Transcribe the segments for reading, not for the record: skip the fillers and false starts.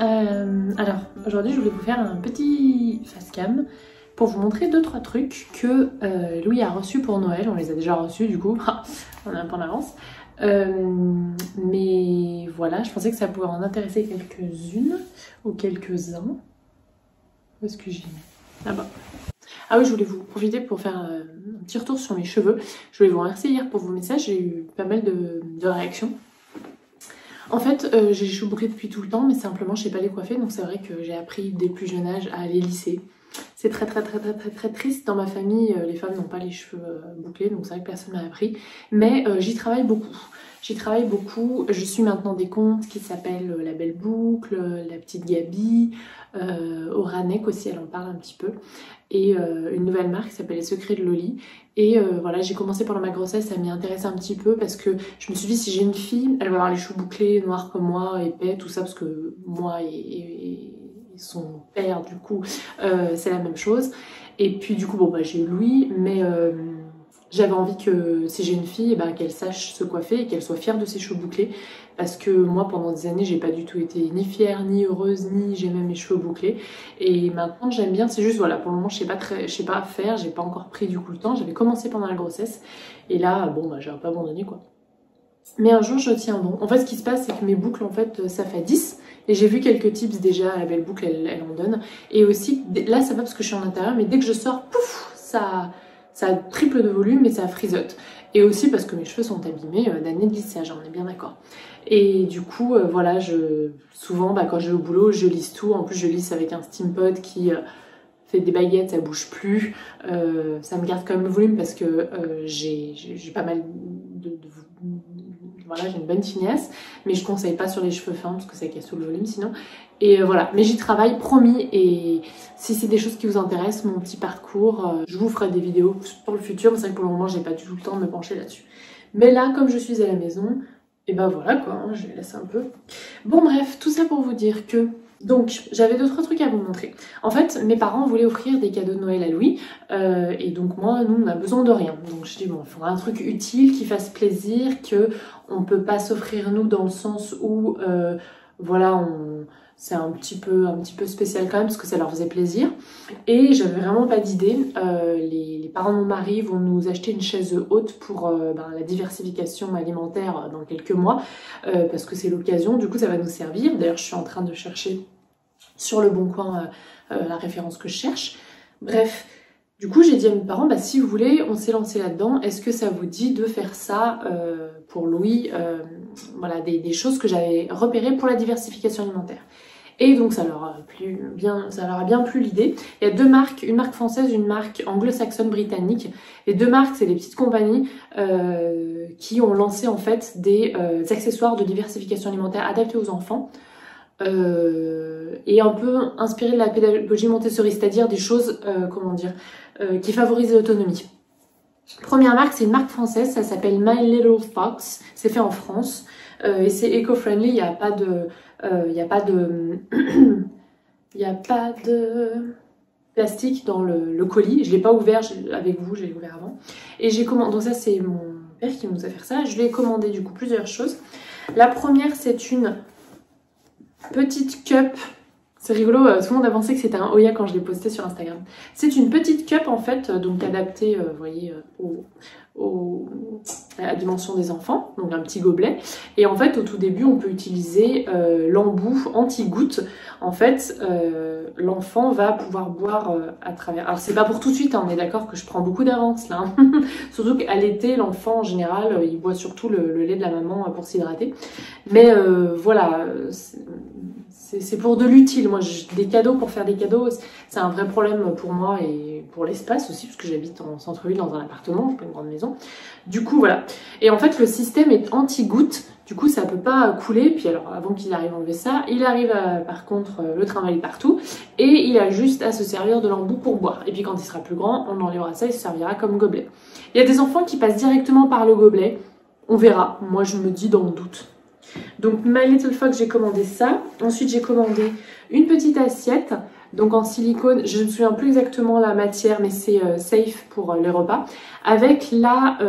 Alors aujourd'hui je voulais vous faire un petit face cam pour vous montrer 2-3 trucs que Louis a reçus pour Noël. On les a déjà reçus du coup, on est un peu en avance. Mais voilà, je pensais que ça pouvait en intéresser quelques-unes ou quelques-uns. Où est-ce que j'ai mis? Là-bas. Ah oui, je voulais vous profiter pour faire un petit retour sur mes cheveux. Je voulais vous remercier hier pour vos messages, j'ai eu pas mal de réactions. En fait, j'ai les cheveux bouclés depuis tout le temps, mais simplement je sais pas les coiffer, donc c'est vrai que j'ai appris dès le plus jeune âge à les lisser. C'est très triste. Dans ma famille, les femmes n'ont pas les cheveux bouclés, donc c'est vrai que personne m'a appris. Mais j'y travaille beaucoup. Je suis maintenant des comptes qui s'appellent La Belle Boucle, La Petite Gabi, Oranek aussi, elle en parle un petit peu. Et une nouvelle marque qui s'appelle Les Secrets de Loli. Et voilà, j'ai commencé pendant ma grossesse à m'y intéresser un petit peu parce que je me suis dit si j'ai une fille, elle va avoir les cheveux bouclés, noirs comme moi, épais, tout ça, parce que moi et son père du coup c'est la même chose. Et puis du coup bon bah j'ai eu Louis, mais j'avais envie que si j'ai une fille, bah, qu'elle sache se coiffer et qu'elle soit fière de ses cheveux bouclés, parce que moi pendant des années j'ai pas du tout été ni fière ni heureuse, ni j'aimais mes cheveux bouclés, et maintenant j'aime bien. C'est juste voilà, pour le moment je sais pas faire, j'ai pas encore pris du coup le temps. J'avais commencé pendant la grossesse et là bon bah j'ai un peu abandonné quoi. Mais un jour je tiens bon. En fait ce qui se passe c'est que mes boucles en fait ça fait 10. Et j'ai vu quelques tips déjà, La Belle Boucle elle en donne. Et aussi, là ça va parce que je suis en intérieur, mais dès que je sors, pouf, ça triple de volume et ça frisote. Et aussi parce que mes cheveux sont abîmés d'années de lissage, on est bien d'accord. Et du coup, voilà, souvent bah, quand je vais au boulot, je lisse tout. En plus je lisse avec un Steampod qui fait des baguettes, ça bouge plus. Ça me garde quand même le volume parce que j'ai pas mal voilà, j'ai une bonne finiasse, mais je conseille pas sur les cheveux fins parce que ça casse tout le volume sinon. Et voilà, mais j'y travaille, promis, et si c'est des choses qui vous intéressent, mon petit parcours, je vous ferai des vidéos pour le futur, mais c'est vrai que pour le moment j'ai pas du tout le temps de me pencher là-dessus. Mais là, comme je suis à la maison, et ben voilà quoi, hein, je vais laisser un peu. Bon bref, tout ça pour vous dire que donc, j'avais 2-3 trucs à vous montrer. En fait, mes parents voulaient offrir des cadeaux de Noël à Louis, et donc moi, nous, on a besoin de rien. Donc je dis bon, il faudra un truc utile, qui fasse plaisir, que on peut pas s'offrir nous dans le sens où, voilà, c'est un petit peu spécial quand même, parce que ça leur faisait plaisir. Et j'avais vraiment pas d'idée. Les parents de mon mari vont nous acheter une chaise haute pour la diversification alimentaire dans quelques mois, parce que c'est l'occasion, du coup ça va nous servir. D'ailleurs je suis en train de chercher sur le bon coin la référence que je cherche. Bref, du coup j'ai dit à mes parents, bah, si vous voulez, on s'est lancé là-dedans, est-ce que ça vous dit de faire ça pour Louis, voilà, des choses que j'avais repérées pour la diversification alimentaire. Et donc ça leur a bien plu l'idée. Il y a 2 marques, une marque française, une marque anglo-saxonne britannique. Les 2 marques, c'est des petites compagnies qui ont lancé en fait des accessoires de diversification alimentaire adaptés aux enfants. Et un peu inspiré de la pédagogie Montessori, c'est-à-dire des choses, qui favorisent l'autonomie. Première marque, c'est une marque française, ça s'appelle My Little Fox, c'est fait en France, et c'est éco-friendly, il n'y a pas de plastique dans le colis. Je l'ai pas ouvert avec vous, je l'ai ouvert avant. Et j'ai commandé, donc ça c'est mon père qui nous a fait ça, je lui ai commandé du coup plusieurs choses. La première, c'est une petite cup. C'est rigolo, tout le monde a pensé que c'était un Oya quand je l'ai posté sur Instagram. C'est une petite cup en fait, donc adaptée, vous voyez, à la dimension des enfants, donc un petit gobelet. Et en fait, au tout début, on peut utiliser l'embout anti-goutte. En fait, l'enfant va pouvoir boire à travers. Alors c'est pas pour tout de suite, hein, on est d'accord que je prends beaucoup d'avance là. Hein. Surtout qu'à l'été, l'enfant en général, il boit surtout le lait de la maman pour s'hydrater. Mais voilà. C'est pour de l'utile. Moi, des cadeaux pour faire des cadeaux, c'est un vrai problème pour moi et pour l'espace aussi, parce que j'habite en centre-ville dans un appartement, j'ai pas une grande maison. Du coup, voilà. Et en fait, le système est anti-goutte. Du coup, ça peut pas couler. Puis alors, avant qu'il arrive à enlever ça, il arrive par contre le trimballer partout. Et il a juste à se servir de l'embout pour boire. Et puis quand il sera plus grand, on enlèvera ça, il se servira comme gobelet. Il y a des enfants qui passent directement par le gobelet. On verra. Moi, je me dis dans le doute. Donc My Little Fox, j'ai commandé ça. Ensuite j'ai commandé une petite assiette, donc en silicone, je ne me souviens plus exactement la matière, mais c'est safe pour les repas, avec la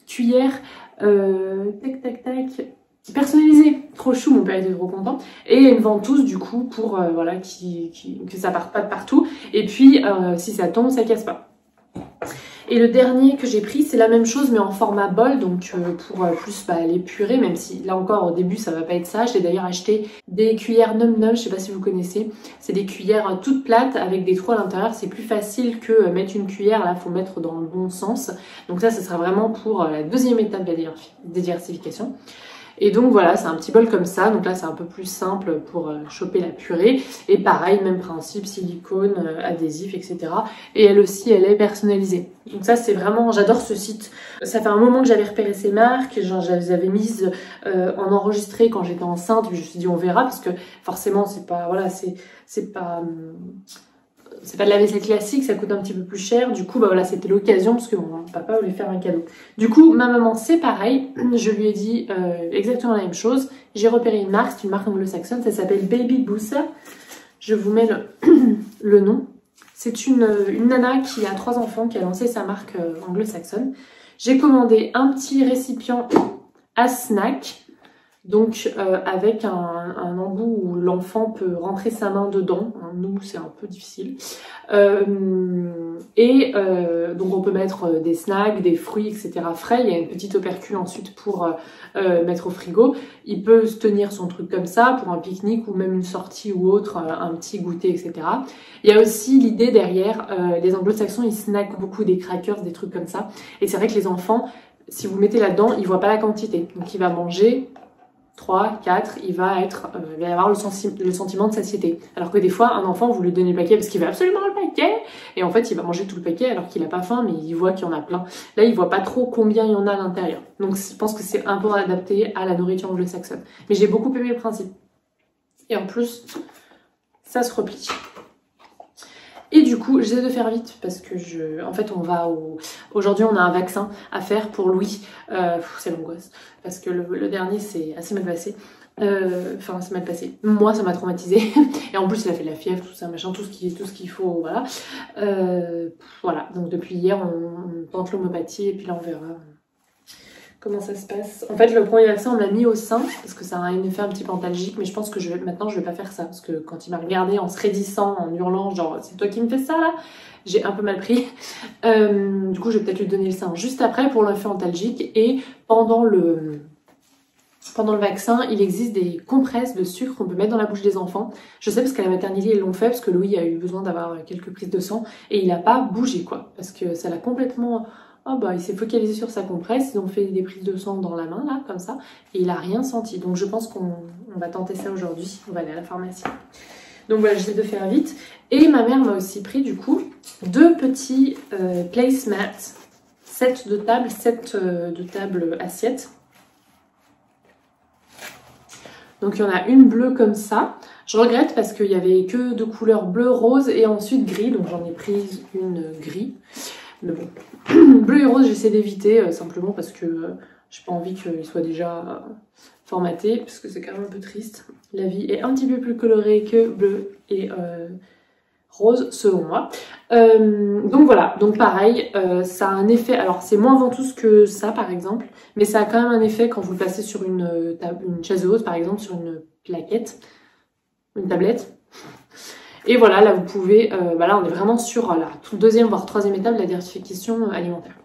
cuillère tac tac tac personnalisé. Trop chou, mon père était trop content. Et une ventouse du coup pour voilà que ça parte pas de partout. Et puis si ça tombe, ça casse pas. Et le dernier que j'ai pris, c'est la même chose mais en format bol, donc pour plus les purer, même si là encore au début ça va pas être ça. J'ai d'ailleurs acheté des cuillères Num Num, je sais pas si vous connaissez. C'est des cuillères toutes plates avec des trous à l'intérieur. C'est plus facile que mettre une cuillère, là faut mettre dans le bon sens. Donc ça, ce sera vraiment pour la deuxième étape de la dédiversification. Et donc voilà, c'est un petit bol comme ça, donc là c'est un peu plus simple pour choper la purée. Et pareil, même principe, silicone, adhésif, etc. Et elle aussi, elle est personnalisée. Donc ça c'est vraiment, j'adore ce site. Ça fait un moment que j'avais repéré ces marques, genre je les avais mises en enregistré quand j'étais enceinte, puis je me suis dit on verra, parce que forcément c'est pas, voilà, c'est pas de la vaisselle classique, ça coûte un petit peu plus cher. Du coup, voilà, c'était l'occasion parce que mon papa voulait faire un cadeau. Du coup, ma maman, c'est pareil. Je lui ai dit exactement la même chose. J'ai repéré une marque, c'est une marque anglo-saxonne. Ça s'appelle Baby Booster. Je vous mets le nom. C'est une nana qui a 3 enfants, qui a lancé sa marque anglo-saxonne. J'ai commandé un petit récipient à snack. Donc avec un embout où l'enfant peut rentrer sa main dedans. Nous, c'est un peu difficile. Donc on peut mettre des snacks, des fruits, etc. frais. Il y a une petite opercule ensuite pour mettre au frigo. Il peut se tenir son truc comme ça pour un pique-nique ou même une sortie ou autre, un petit goûter, etc. Il y a aussi l'idée derrière, les anglo-saxons, ils snackent beaucoup des crackers, des trucs comme ça. Et c'est vrai que les enfants, si vous mettez là-dedans, ils voient pas la quantité. Donc il va manger 3, 4, il va y avoir le sentiment de satiété. Alors que des fois, un enfant, vous lui donnez le paquet parce qu'il veut absolument le paquet, et en fait, il va manger tout le paquet alors qu'il n'a pas faim, mais il voit qu'il y en a plein. Là, il voit pas trop combien il y en a à l'intérieur. Donc, je pense que c'est un peu adapté à la nourriture anglo-saxonne. Mais j'ai beaucoup aimé le principe. Et en plus, ça se replie. Et du coup, j'essaie de faire vite parce que en fait, aujourd'hui, on a un vaccin à faire pour Louis. C'est l'angoisse parce que le dernier, c'est assez mal passé. Enfin, c'est mal passé. Moi, ça m'a traumatisée. Et en plus, il a fait de la fièvre, tout ça, machin, tout ce qu'il faut, voilà. Voilà. Donc depuis hier, on tente l'homéopathie et puis là, on verra comment ça se passe. En fait, le premier vaccin, on l'a mis au sein parce que ça a un effet un petit peu antalgique, mais je pense que maintenant, je vais pas faire ça parce que quand il m'a regardé en se raidissant, en hurlant, genre c'est toi qui me fais ça là, j'ai un peu mal pris. Du coup, je vais peut-être lui donner le sein juste après pour l'effet antalgique. Et pendant le vaccin, il existe des compresses de sucre qu'on peut mettre dans la bouche des enfants. Je sais parce qu'à la maternité, ils l'ont fait parce que Louis a eu besoin d'avoir quelques prises de sang et il a pas bougé quoi, parce que ça l'a complètement... Oh bah, il s'est focalisé sur sa compresse, ils ont fait des prises de sang dans la main, là, comme ça, et il a rien senti. Donc je pense qu'on va tenter ça aujourd'hui, on va aller à la pharmacie. Donc voilà, j'essaie de faire vite. Et ma mère m'a aussi pris, du coup, 2 petits placemats, 7 de table, 7 de table assiette. Donc il y en a une bleue comme ça. Je regrette parce qu'il y avait que de couleurs bleu, rose et ensuite gris, donc j'en ai prise une gris. Mais bon, bleu et rose, j'essaie d'éviter simplement parce que j'ai pas envie qu'il soit déjà formaté, parce que c'est quand même un peu triste. La vie est un petit peu plus colorée que bleu et rose, selon moi. Donc voilà, donc pareil, ça a un effet, alors c'est moins ventouse que ça par exemple, mais ça a quand même un effet quand vous le passez sur une chaise haute, par exemple, sur une plaquette, une tablette. Et voilà, là vous pouvez, là on est vraiment sur la deuxième voire troisième étape de la diversification alimentaire.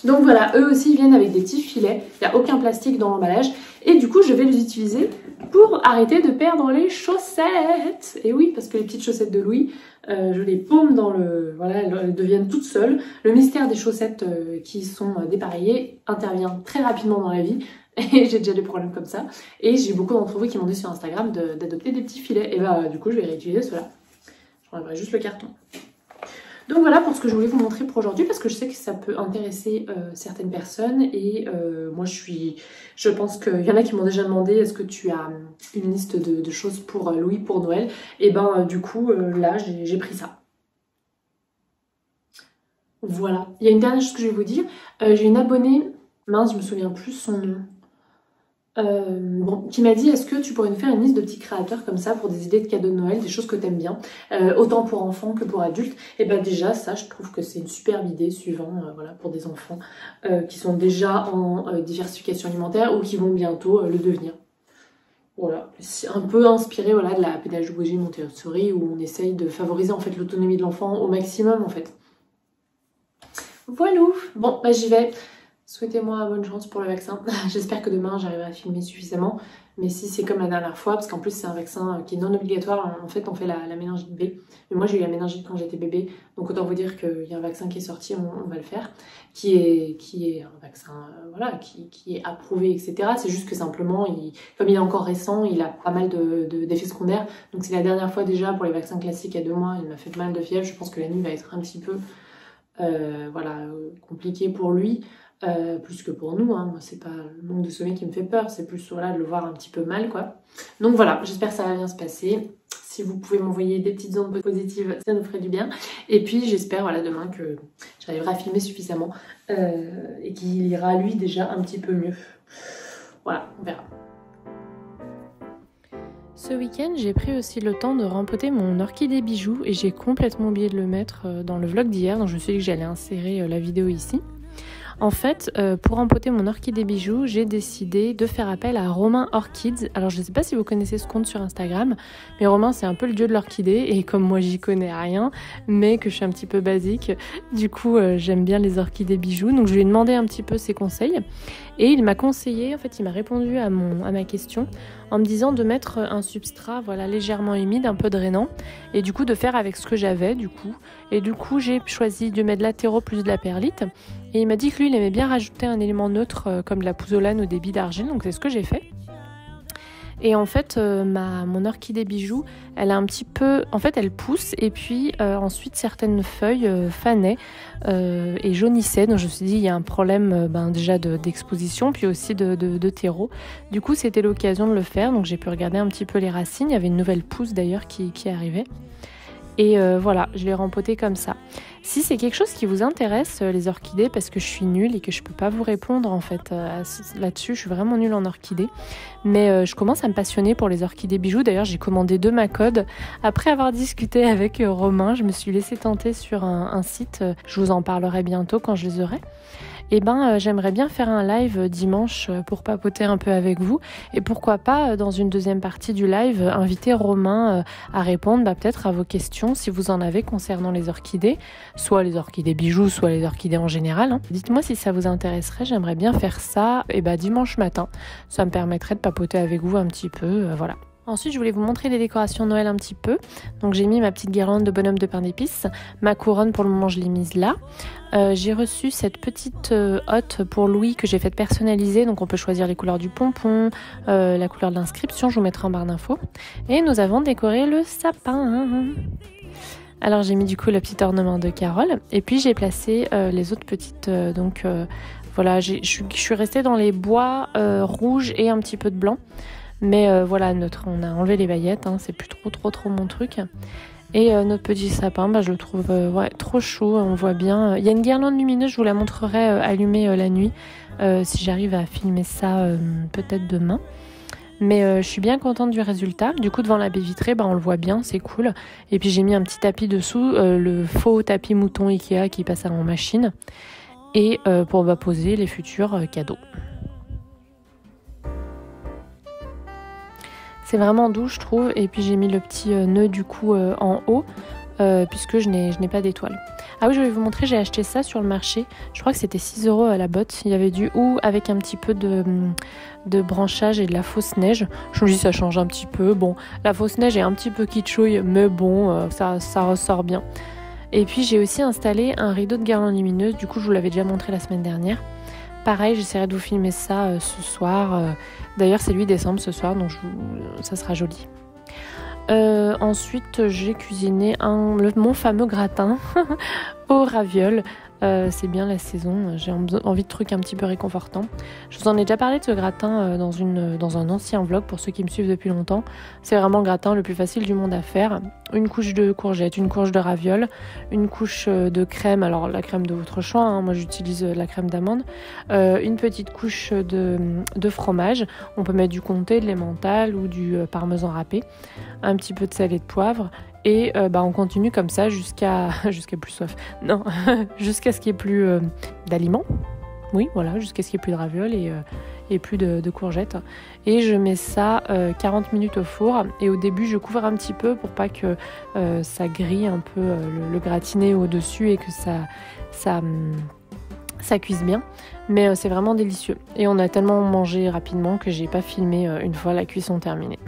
Donc voilà, eux aussi viennent avec des petits filets, il n'y a aucun plastique dans l'emballage. Et du coup je vais les utiliser pour arrêter de perdre les chaussettes. Et oui, parce que les petites chaussettes de Louis, je les paume dans le... Voilà, elles deviennent toutes seules. Le mystère des chaussettes qui sont dépareillées intervient très rapidement dans la vie. Et j'ai déjà des problèmes comme ça. Et j'ai beaucoup d'entre vous qui m'ont dit sur Instagram d'adopter des petits filets. Et bah du coup je vais réutiliser ceux-là. J'enlèverai juste le carton. Donc voilà pour ce que je voulais vous montrer pour aujourd'hui, parce que je sais que ça peut intéresser certaines personnes. Et moi je pense qu'il y en a qui m'ont déjà demandé est-ce que tu as une liste de choses pour Louis pour Noël. Et ben du coup là j'ai pris ça. Voilà. Il y a une dernière chose que je vais vous dire. J'ai une abonnée, mince je me souviens plus son nom. qui m'a dit est-ce que tu pourrais nous faire une liste de petits créateurs comme ça pour des idées de cadeaux de Noël, des choses que t'aimes bien, autant pour enfants que pour adultes. Et ben déjà ça je trouve que c'est une superbe idée suivant voilà, pour des enfants qui sont déjà en diversification alimentaire ou qui vont bientôt le devenir. Voilà, c'est un peu inspiré voilà, de la pédagogie Montessori où on essaye de favoriser en fait l'autonomie de l'enfant au maximum en fait. Voilà, bon bah j'y vais. Souhaitez-moi bonne chance pour le vaccin. J'espère que demain j'arriverai à filmer suffisamment. Mais si c'est comme la dernière fois, parce qu'en plus c'est un vaccin qui est non obligatoire, en fait on fait la méningite B. Mais moi j'ai eu la méningite quand j'étais bébé, donc autant vous dire qu'il y a un vaccin qui est sorti, on va le faire, qui est un vaccin voilà, qui est approuvé, etc. C'est juste que simplement, comme il est encore récent, il a pas mal d'effets secondaires. Donc c'est la dernière fois déjà pour les vaccins classiques il y a 2 mois, il m'a fait mal de fièvre. Je pense que la nuit va être un petit peu compliqué pour lui. Plus que pour nous, hein. Moi c'est pas le manque de sommeil qui me fait peur, c'est plus voilà, de le voir un petit peu mal quoi. Donc voilà, j'espère que ça va bien se passer. Si vous pouvez m'envoyer des petites ondes positives, ça nous ferait du bien. Et puis j'espère voilà, demain que j'arriverai à filmer suffisamment et qu'il ira lui déjà un petit peu mieux. Voilà, on verra. Ce week-end, j'ai pris aussi le temps de rempoter mon orchidée bijou et j'ai complètement oublié de le mettre dans le vlog d'hier, donc je me suis dit que j'allais insérer la vidéo ici. En fait, pour rempoter mon orchidée bijou, j'ai décidé de faire appel à Romain Orchids. Alors je ne sais pas si vous connaissez ce compte sur Instagram, mais Romain c'est un peu le dieu de l'orchidée et comme moi j'y connais rien, mais que je suis un petit peu basique, du coup j'aime bien les orchidées bijoux. Donc je lui ai demandé un petit peu ses conseils et il m'a conseillé, en fait il m'a répondu à ma question en me disant de mettre un substrat voilà, légèrement humide, un peu drainant et du coup de faire avec ce que j'avais du coup. Et du coup j'ai choisi de mettre de l'atéro plus de la perlite. Et il m'a dit que lui, il aimait bien rajouter un élément neutre comme de la pouzzolane ou des billes d'argile, donc c'est ce que j'ai fait. Et en fait, mon orchidée bijou, elle a un petit peu... En fait, elle pousse et puis ensuite, certaines feuilles fanaient et jaunissaient. Donc je me suis dit, il y a un problème déjà d'exposition, puis aussi de terreau. Du coup, c'était l'occasion de le faire. Donc j'ai pu regarder un petit peu les racines. Il y avait une nouvelle pousse d'ailleurs qui arrivait. Et voilà, je l'ai rempoté comme ça. Si c'est quelque chose qui vous intéresse, les orchidées, parce que je suis nulle et que je peux pas vous répondre en fait là-dessus, je suis vraiment nulle en orchidées. Mais je commence à me passionner pour les orchidées bijoux. D'ailleurs, j'ai commandé 2 Macodes. Après avoir discuté avec Romain, je me suis laissée tenter sur un site. Je vous en parlerai bientôt quand je les aurai. Et j'aimerais bien faire un live dimanche pour papoter un peu avec vous et pourquoi pas dans une deuxième partie du live inviter Romain à répondre peut-être à vos questions si vous en avez concernant les orchidées, soit les orchidées bijoux, soit les orchidées en général, hein. Dites-moi si ça vous intéresserait, j'aimerais bien faire ça dimanche matin, ça me permettrait de papoter avec vous un petit peu, voilà. Ensuite, je voulais vous montrer les décorations de Noël un petit peu. Donc, j'ai mis ma petite guirlande de bonhomme de pain d'épices. Ma couronne, pour le moment, je l'ai mise là. J'ai reçu cette petite hotte pour Louis que j'ai faite personnaliser. Donc, on peut choisir les couleurs du pompon, la couleur de l'inscription. Je vous mettrai en barre d'infos. Et nous avons décoré le sapin. Alors, j'ai mis du coup le petit ornement de Carole. Et puis, j'ai placé les autres petites... voilà, je suis restée dans les bois rouges et un petit peu de blanc. Mais voilà, on a enlevé les paillettes, hein, c'est plus trop mon truc. Et notre petit sapin, je le trouve trop chaud, on voit bien. Il y a une guirlande lumineuse, je vous la montrerai allumée la nuit, si j'arrive à filmer ça peut-être demain. Mais je suis bien contente du résultat. Du coup, devant la baie vitrée, on le voit bien, c'est cool. Et puis j'ai mis un petit tapis dessous, le faux tapis mouton Ikea qui passe en machine. Et pour poser les futurs cadeaux. C'est vraiment doux, je trouve. Et puis j'ai mis le petit nœud du coup en haut, puisque je n'ai pas d'étoile. Ah oui, je vais vous montrer, j'ai acheté ça sur le marché. Je crois que c'était 6 € à la botte. Il y avait du hou avec un petit peu de branchage et de la fausse neige. Je me dis ça change un petit peu. Bon, la fausse neige est un petit peu kitschouille, mais bon, ça ressort bien. Et puis j'ai aussi installé un rideau de guirlande lumineuse. Du coup, je vous l'avais déjà montré la semaine dernière. Pareil, j'essaierai de vous filmer ça ce soir. D'ailleurs, c'est le 8 décembre ce soir, donc ça sera joli. Ensuite, j'ai cuisiné mon fameux gratin aux ravioles. C'est bien la saison, j'ai envie de trucs un petit peu réconfortants. Je vous en ai déjà parlé de ce gratin dans un ancien vlog pour ceux qui me suivent depuis longtemps. C'est vraiment le gratin le plus facile du monde à faire. Une couche de courgettes, une couche de ravioles, une couche de crème, alors la crème de votre choix, hein, moi j'utilise la crème d'amande, une petite couche de fromage, on peut mettre du comté, de l'emmental ou du parmesan râpé, un petit peu de sel et de poivre. Et on continue comme ça jusqu'à plus soif. Non, jusqu'à ce qu'il n'y ait plus d'aliments. Oui, voilà, jusqu'à ce qu'il n'y ait plus de ravioles et plus de courgettes. Et je mets ça 40 minutes au four. Et au début, je couvre un petit peu pour pas que ça grille un peu le gratiné au-dessus et que ça cuise bien. Mais c'est vraiment délicieux. Et on a tellement mangé rapidement que j'ai pas filmé une fois la cuisson terminée.